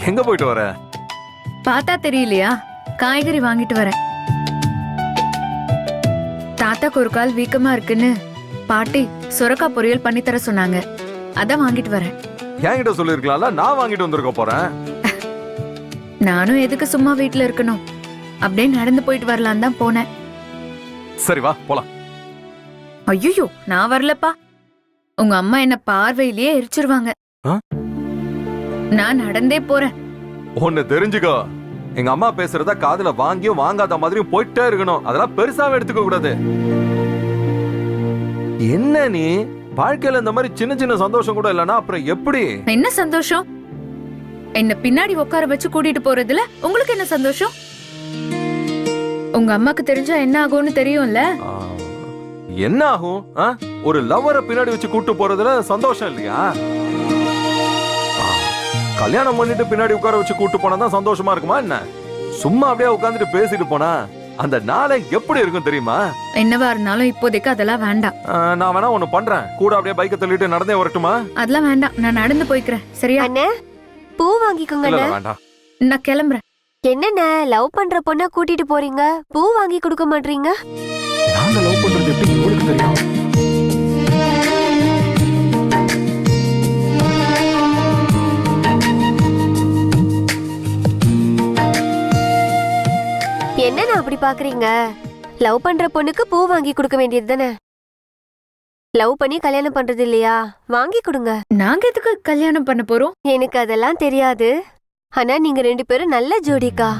எங்க போயிட்டு வர? பார்த்தா தெரியலையா? காய்கறி வாங்கிட்டு வரேன். தாத்தாக்கு ஒரு கால் வீக்கமா இருக்குன்னு பாட்டி சுரக்காய் பொரியல் பண்ணி தர சொன்னாங்க. அதான் வாங்கிட்டு வரேன். என்கிட்ட சொல்லிருக்கலாம்ல, நான் வாங்கிட்டு வந்திருக்க போறேன். நானும் எதுக்கு சும்மா வீட்டுல இருக்கணும், அப்படியே நடந்து போயிட்டு வரலாம் தான் போனேன். சரி வா போலாம். ஐயோ, நான் வரலப்பா. உங்க அம்மா என்ன பார்வையிலேயே எரிச்சிருவாங்க. நான் நடந்தே போறேன். ஒன்னு தெரிஞ்சுக்கோ, எங்க அம்மா பேசுறத காதுல வாங்கியும் வாங்காத மாதிரியும் போயிட்டே இருக்கணும். அதெல்லாம் பெருசாவே எடுத்துக்க கூடாது. என்ன நீ வாழ்க்கையில இந்த மாதிரி சின்ன சின்ன சந்தோஷம் கூட இல்லனா அப்புறம் எப்படி? என்ன சந்தோஷம்? என்ன பின்னாடி உட்கார வச்சு கூட்டிட்டு போறதுல உங்களுக்கு என்ன சந்தோஷம்? உங்க அம்மாக்கு தெரிஞ்சா என்ன ஆகும்னு தெரியும்ல. என்ன ஆகும்? ஒரு லவ்வரை பின்னாடி வச்சு கூட்டு போறதுல சந்தோஷம் இல்லையா? கல்யாணம் பண்ணிட்டு பின்னாடி உட்கார வச்சு கூட்டு போனா சந்தோஷமா இருக்குமா என்ன? சும்மா அப்படியே உட்கார்ந்துட்டு பேசிட்டு போனா அந்த நாளை எப்படி இருக்கும் தெரியுமா? என்னவா இருந்தாலும் இப்போதைக்கு அதெல்லாம் வேண்டாம். நான் வேணா ஒண்ணு பண்றேன், கூட அப்படியே பைக்கை தள்ளிட்டு நடந்தே வரட்டுமா? அதெல்லாம் வேண்டாம், நான் நடந்து போய்க்கிறேன். சரியா? அண்ணே, பூ வாங்கிக்கோங்க. வேண்டாம், நான் கிளம்புறேன். என்னண்ணே, லவ் பண்ற பொண்ண கூட்டிட்டு போறீங்க, பூ வாங்கி கொடுக்க மாட்டீங்க? நாங்க லவ் பண்றது எப்படி உங்களுக்கு தெரியும்? என்னண்ணா அப்படி பாக்குறீங்க? லவ் பண்ற பொண்ணுக்கு பூ வாங்கி கொடுக்க வேண்டியது தானே. லவ் பண்ணி கல்யாணம் பண்றது இல்லையா? வாங்கி கொடுங்க. நாங்க எதுக்கு கல்யாணம் பண்ண போறோம்? எனக்கு அதெல்லாம் தெரியாது. ஆனா நீங்க 2 பேரும் நல்ல ஜோடிக்கா.